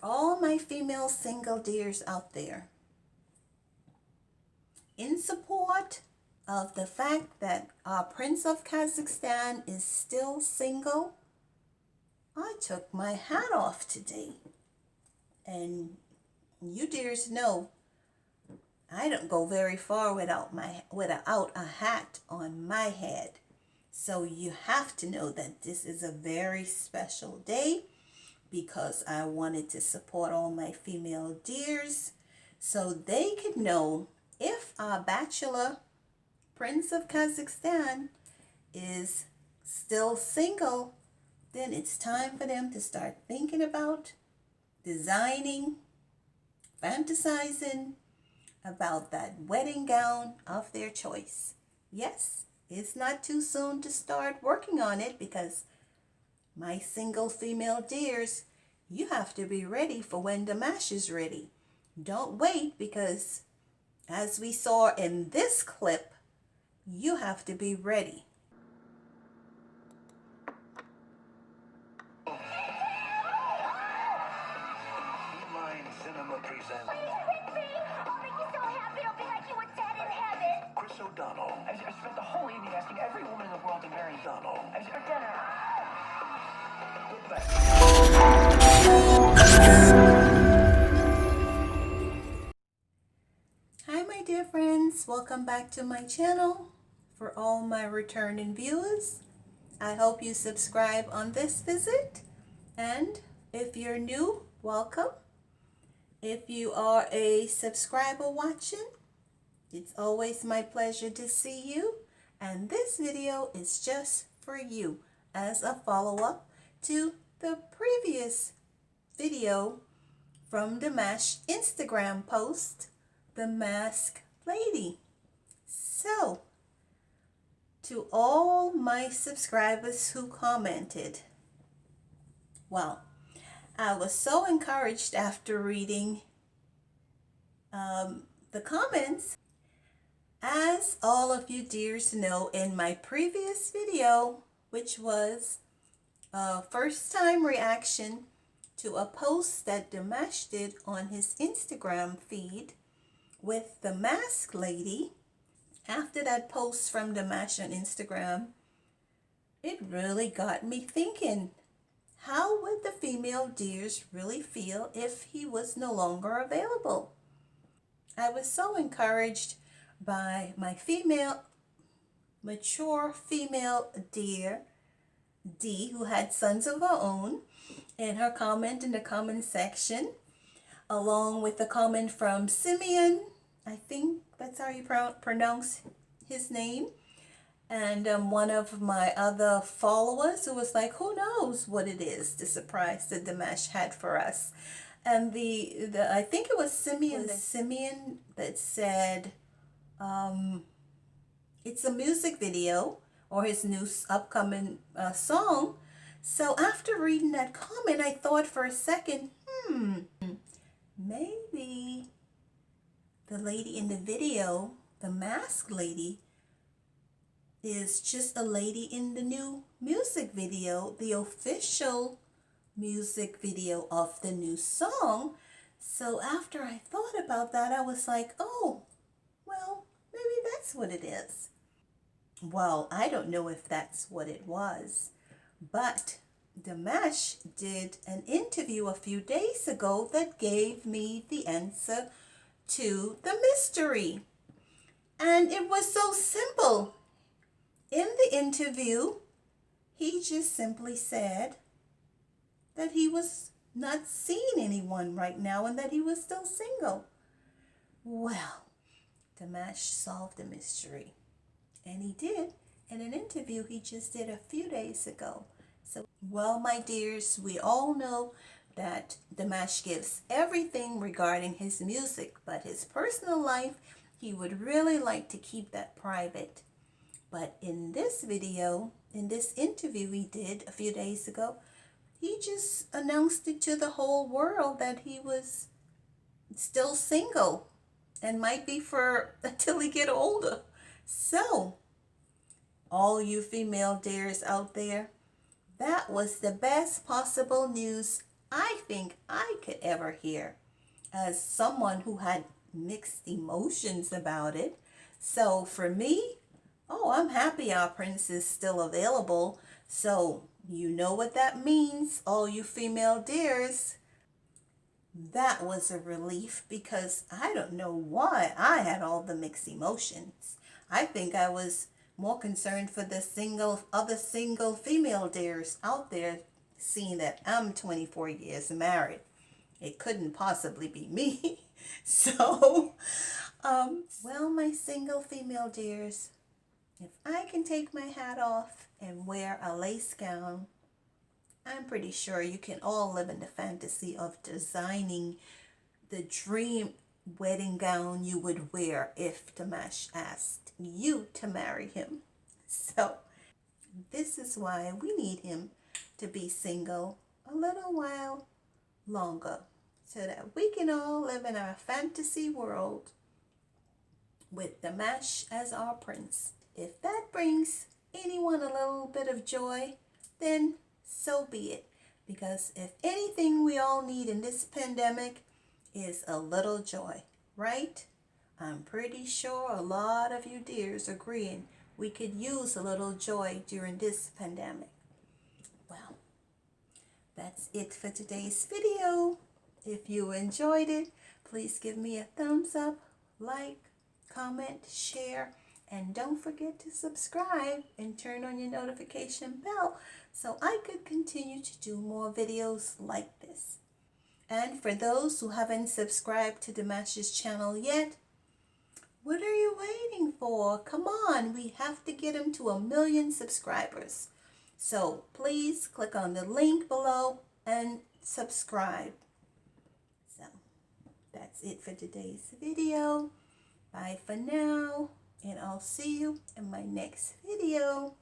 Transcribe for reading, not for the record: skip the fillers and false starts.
All my female single dears out there, in support of the fact that our Prince of Kazakhstan is still single, I took my hat off today. And you dears know I don't go very far without a hat on my head. So you have to know that this is a very special day because I wanted to support all my female dears so they could know if our bachelor Prince of Kazakhstan is still single, then it's time for them to start thinking about designing, fantasizing about that wedding gown of their choice. Yes, it's not too soon to start working on it because my single female dears, you have to be ready for when Dimash is ready. Don't wait because as we saw in this clip, you have to be ready. Cinema presents. I'll make you so happy it'll be like you were dead in heaven. Chris O'Donnell. I spent the whole evening asking every woman in the world to marry O'Donnell. For dinner. Hi my dear friends, welcome back to my channel. For all my returning viewers, I hope you subscribe on this visit, and if you're new, welcome. If you are a subscriber watching, it's always my pleasure to see you, and this video is just for you as a follow-up to the previous video from Dimash Instagram post, the Masked Lady. So, to all my subscribers who commented, well, I was so encouraged after reading the comments. As all of you dears know, in my previous video, which was a first time reaction to a post that Dimash did on his Instagram feed with the Masked Lady, after that post from Dimash on Instagram, it really got me thinking, how would the female dears really feel if he was no longer available? I was so encouraged by my mature female dear, D, who had sons of her own, and her comment in the comment section, along with the comment from Simeon, I think that's how you pronounce his name, and one of my other followers who was like, who knows what it is, the surprise that Dimash had for us. And I think it was Simeon that said, it's a music video or his new upcoming song. So after reading that comment, I thought for a second, maybe the lady in the video, the Masked Lady, is just a lady in the new music video, the official music video of the new song. So after I thought about that, I was like, oh, well, maybe that's what it is. Well, I don't know if that's what it was, but Dimash did an interview a few days ago that gave me the answer to the mystery. And it was so simple. In the interview, he just simply said that he was not seeing anyone right now and that he was still single. Well, Dimash solved the mystery. And he did in an interview he just did a few days ago. So, well, my dears, we all know that Dimash gives everything regarding his music, but his personal life, he would really like to keep that private. But in this video, in this interview he did a few days ago, he just announced it to the whole world that he was still single and might be for until he get older. So, all you female dears out there, that was the best possible news I think I could ever hear as someone who had mixed emotions about it. So for me, oh, I'm happy our prince is still available. So you know what that means, all you female dears. That was a relief because I don't know why I had all the mixed emotions. I think I was more concerned for the other single female dears out there, seeing that I'm 24 years married. It couldn't possibly be me. So, well, my single female dears, if I can take my hat off and wear a lace gown, I'm pretty sure you can all live in the fantasy of designing the dream wedding gown you would wear if Dimash asked you to marry him. So, this is why we need him to be single a little while longer so that we can all live in our fantasy world with Dimash as our prince. If that brings anyone a little bit of joy, then so be it. Because if anything we all need in this pandemic is a little joy, right? I'm pretty sure a lot of you dears agreeing we could use a little joy during this pandemic. Well, that's it for today's video. If you enjoyed it, please give me a thumbs up, like, comment, share, and don't forget to subscribe and turn on your notification bell so I could continue to do more videos like this. And for those who haven't subscribed to Dimash's channel yet, what are you waiting for? Come on, we have to get him to 1 million subscribers. So please click on the link below and subscribe. So that's it for today's video. Bye for now, and I'll see you in my next video.